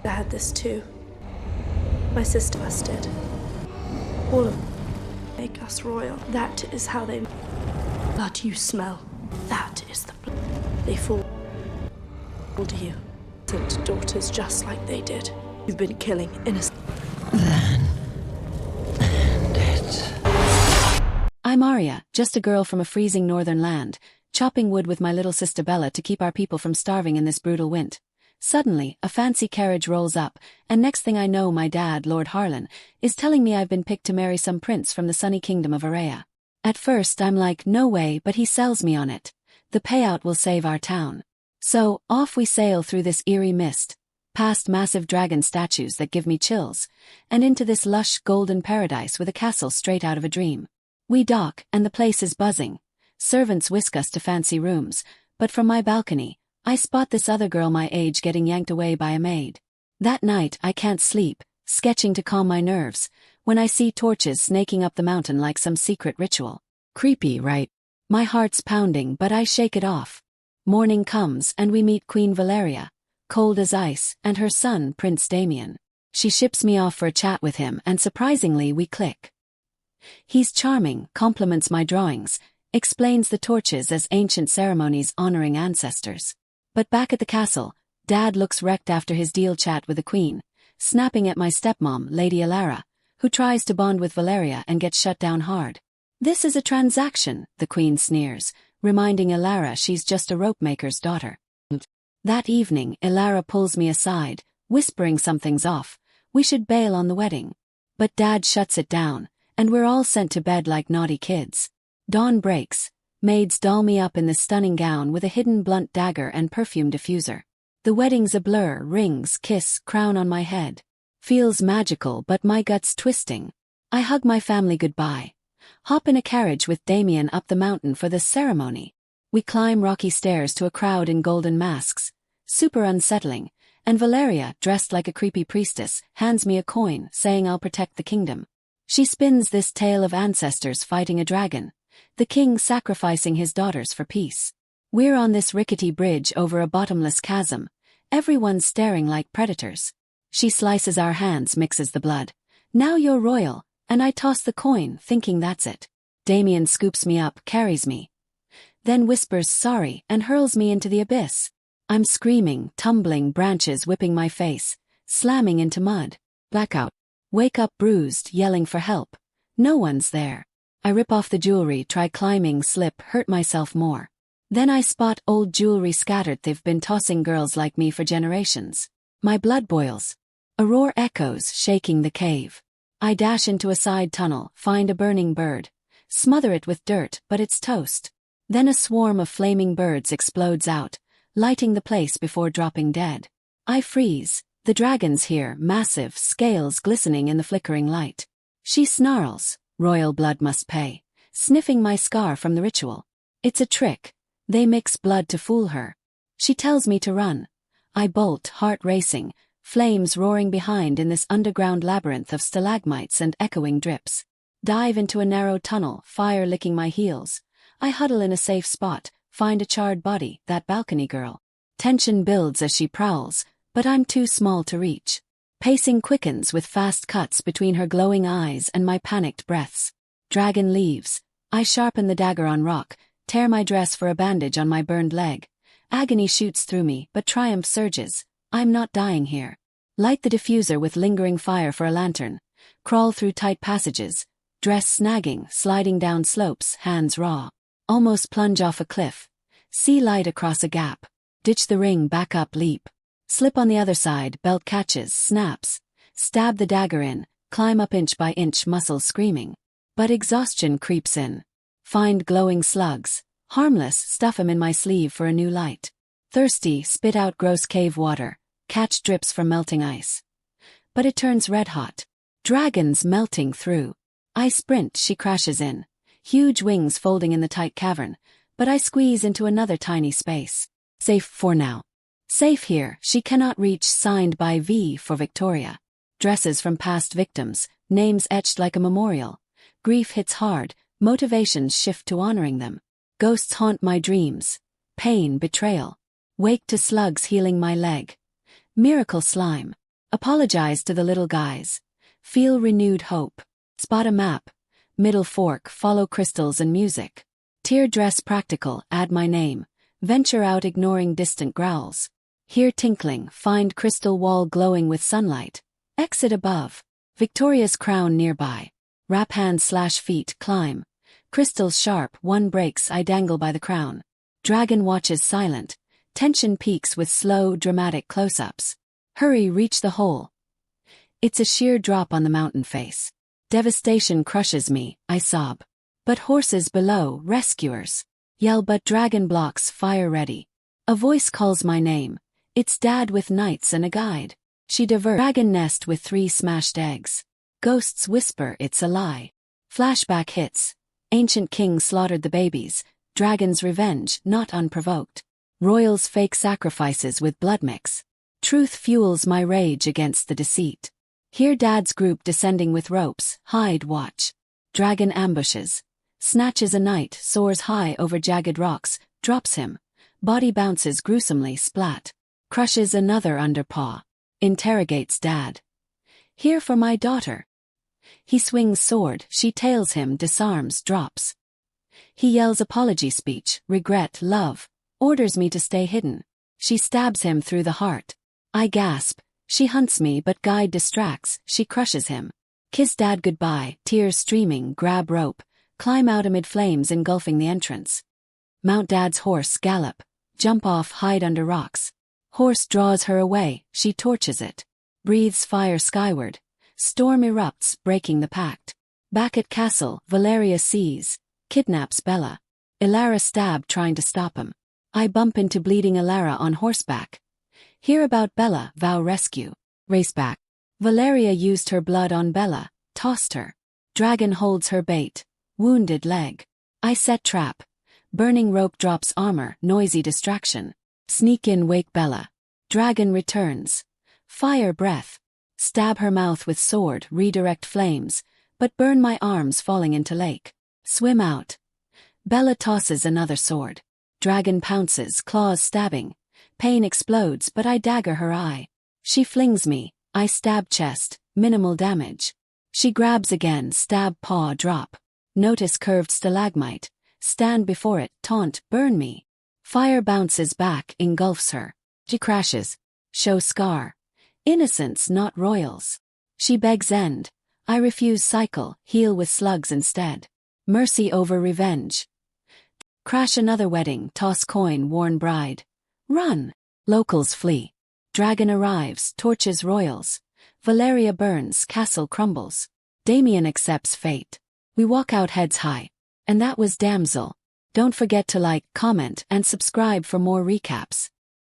I had this too. My sister busted. All of them make us royal. That is how they... Blood you smell. That is the blood. They fall to you. Sent daughters just like they did. You've been killing innocent... Then... end it. I'm Arya, just a girl from a freezing northern land, chopping wood with my little sister Bella to keep our people from starving in this brutal wind. Suddenly, a fancy carriage rolls up, and next thing I know my dad, Lord Harlan, is telling me I've been picked to marry some prince from the sunny kingdom of Araya. At first I'm like, no way, but he sells me on it. The payout will save our town. So, off we sail through this eerie mist, past massive dragon statues that give me chills, and into this lush golden paradise with a castle straight out of a dream. We dock, and the place is buzzing. Servants whisk us to fancy rooms, but from my balcony, I spot this other girl my age getting yanked away by a maid. That night I can't sleep, sketching to calm my nerves, when I see torches snaking up the mountain like some secret ritual. Creepy, right? My heart's pounding, but I shake it off. Morning comes and we meet Queen Valeria, cold as ice, and her son, Prince Damien. She ships me off for a chat with him and surprisingly we click. He's charming, compliments my drawings, explains the torches as ancient ceremonies honoring ancestors. But back at the castle, Dad looks wrecked after his deal chat with the Queen, snapping at my stepmom, Lady Alara, who tries to bond with Valeria and gets shut down hard. This is a transaction, the Queen sneers, reminding Alara she's just a ropemaker's daughter. That evening, Alara pulls me aside, whispering something's off, we should bail on the wedding. But Dad shuts it down, and we're all sent to bed like naughty kids. Dawn breaks. Maids doll me up in this stunning gown with a hidden blunt dagger and perfume diffuser. The wedding's a blur, rings, kiss, crown on my head. Feels magical but my gut's twisting. I hug my family goodbye. Hop in a carriage with Damien up the mountain for the ceremony. We climb rocky stairs to a crowd in golden masks. Super unsettling, and Valeria, dressed like a creepy priestess, hands me a coin, saying I'll protect the kingdom. She spins this tale of ancestors fighting a dragon, the king sacrificing his daughters for peace. We're on this rickety bridge over a bottomless chasm, everyone staring like predators. She slices our hands, mixes the blood. Now you're royal, and I toss the coin, thinking that's it. Damien scoops me up, carries me. Then whispers sorry and hurls me into the abyss. I'm screaming, tumbling, branches whipping my face, slamming into mud. Blackout. Wake up bruised, yelling for help. No one's there. I rip off the jewelry, try climbing, slip, hurt myself more. Then I spot old jewelry scattered. They've been tossing girls like me for generations. My blood boils. A roar echoes, shaking the cave. I dash into a side tunnel, find a burning bird. Smother it with dirt, but it's toast. Then a swarm of flaming birds explodes out, lighting the place before dropping dead. I freeze. The dragon's here, massive, scales glistening in the flickering light. She snarls. Royal blood must pay, sniffing my scar from the ritual. It's a trick. They mix blood to fool her. She tells me to run. I bolt, heart racing, flames roaring behind in this underground labyrinth of stalagmites and echoing drips. Dive into a narrow tunnel, fire licking my heels. I huddle in a safe spot, find a charred body, that balcony girl. Tension builds as she prowls, but I'm too small to reach. Pacing quickens with fast cuts between her glowing eyes and my panicked breaths. Dragon leaves. I sharpen the dagger on rock, tear my dress for a bandage on my burned leg. Agony shoots through me, but triumph surges. I'm not dying here. Light the diffuser with lingering fire for a lantern. Crawl through tight passages. Dress snagging, sliding down slopes, hands raw. Almost plunge off a cliff. See light across a gap. Ditch the ring, back up, leap. Slip on the other side, belt catches, snaps. Stab the dagger in, climb up inch by inch, muscles screaming. But exhaustion creeps in. Find glowing slugs. Harmless, stuff 'em in my sleeve for a new light. Thirsty, spit out gross cave water. Catch drips from melting ice. But it turns red hot. Dragons melting through. I sprint, she crashes in. Huge wings folding in the tight cavern, but I squeeze into another tiny space. Safe for now. Safe here, she cannot reach, signed by V for Victoria. Dresses from past victims, names etched like a memorial. Grief hits hard, motivations shift to honoring them. Ghosts haunt my dreams. Pain, betrayal. Wake to slugs healing my leg. Miracle slime. Apologize to the little guys. Feel renewed hope. Spot a map. Middle fork, follow crystals and music. Tear dress practical, add my name. Venture out ignoring distant growls. Hear tinkling, find crystal wall glowing with sunlight. Exit above. Victoria's crown nearby. Wrap hands/feet, climb. Crystals sharp, one breaks, I dangle by the crown. Dragon watches silent. Tension peaks with slow, dramatic close-ups. Hurry, reach the hole. It's a sheer drop on the mountain face. Devastation crushes me, I sob. But horses below, rescuers. Yell, but dragon blocks, fire ready. A voice calls my name. It's Dad with knights and a guide. She diverts. Dragon nest with 3 smashed eggs. Ghosts whisper it's a lie. Flashback hits. Ancient king slaughtered the babies. Dragon's revenge, not unprovoked. Royals fake sacrifices with blood mix. Truth fuels my rage against the deceit. Hear Dad's group descending with ropes, hide, watch. Dragon ambushes. Snatches a knight, soars high over jagged rocks, drops him. Body bounces gruesomely, splat. Crushes another under paw. Interrogates Dad. Here for my daughter. He swings sword, she tails him, disarms, drops. He yells apology speech, regret, love. Orders me to stay hidden. She stabs him through the heart. I gasp. She hunts me but guide distracts, she crushes him. Kiss Dad goodbye, tears streaming, grab rope. Climb out amid flames engulfing the entrance. Mount Dad's horse, gallop. Jump off, hide under rocks. Horse draws her away, she torches it. Breathes fire skyward. Storm erupts, breaking the pact. Back at castle, Valeria sees. Kidnaps Bella. Ilara stabbed trying to stop him. I bump into bleeding Ilara on horseback. Hear about Bella, vow rescue. Race back. Valeria used her blood on Bella, tossed her. Dragon holds her bait. Wounded leg. I set trap. Burning rope drops armor, noisy distraction. Sneak in, wake Bella. Dragon returns. Fire breath. Stab her mouth with sword, redirect flames, but burn my arms falling into lake. Swim out. Bella tosses another sword. Dragon pounces, claws stabbing. Pain explodes, but I dagger her eye. She flings me. I stab chest, minimal damage. She grabs again, stab paw, drop. Notice curved stalagmite. Stand before it, taunt, burn me. Fire bounces back, engulfs her. She crashes. Show scar. Innocence, not royals. She begs end. I refuse cycle, heal with slugs instead. Mercy over revenge. Crash another wedding, toss coin, warn bride. Run. Locals flee. Dragon arrives, torches royals. Valeria burns, castle crumbles. Damien accepts fate. We walk out heads high. And that was Damsel. Don't forget to like, comment, and subscribe for more recaps.